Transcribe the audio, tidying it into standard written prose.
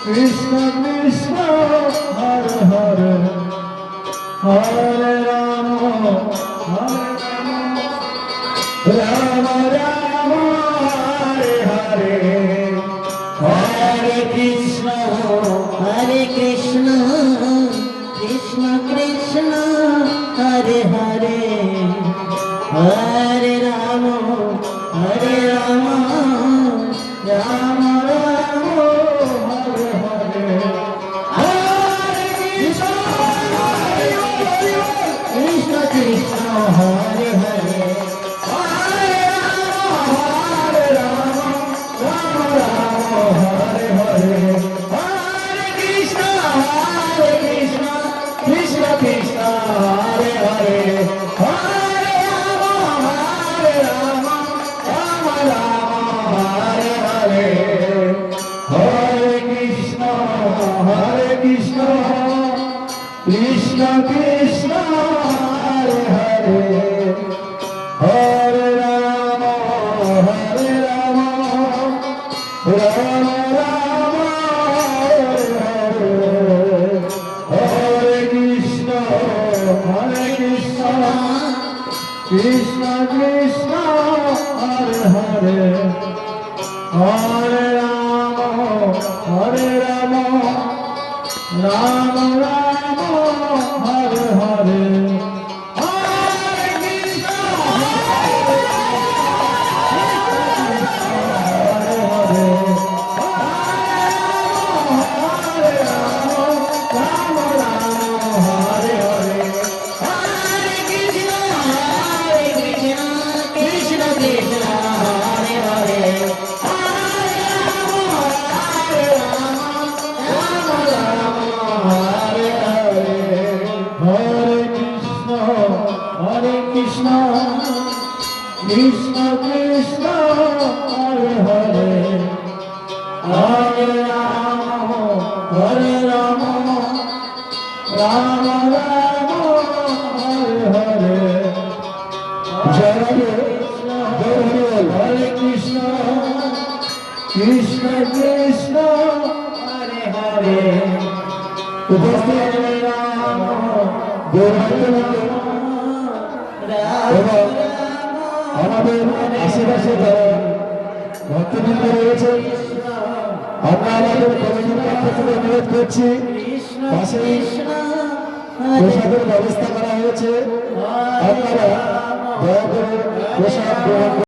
কৃষ্ণ কৃষ্ণ হরে হরে হরে রাম রাম রাম হরে হরে হরে কৃষ্ণ কৃষ্ণ কৃষ্ণ হরে হরে হরে রাম রাম রাম হরে হরে হরে কৃষ্ণ কৃষ্ণ কৃষ্ণ হরে হরে হরে রাম হরে হরে হরে কৃষ্ণ কৃষ্ণ কৃষ্ণ হরে হরে হরে রাম হরে হরে হরে কৃষ্ণ কৃষ্ণ কৃষ্ণ হরে হরে হরে রাম রাম রাম হরে কৃষ্ণ কৃষ্ণ কৃষ্ণ হরে হরে হরে রাম রাম রাম হরে হরে হরে কৃষ্ণ হরে হরে হরে রাম হরে হরে হরে কৃষ্ণ কৃষ্ণ কৃষ্ণ হরে হরে কৃষ্ণ কৃষ্ণ কৃষ্ণ হরে হরে হরে রাম রাম রাম হরে হরে জয় হরে কৃষ্ণ কৃষ্ণ কৃষ্ণ হরে হরে উপস্থিত রাম এবং আমাদের আশেপাশে যারা ভক্তবৃন্দ রয়েছে আমরা আমাদের কমিটির পক্ষ থেকে অনুরোধ করছি পাশে প্রসাদের ব্যবস্থা করা হয়েছে আপনারা দয়া করে প্রসাদ গ্রহণ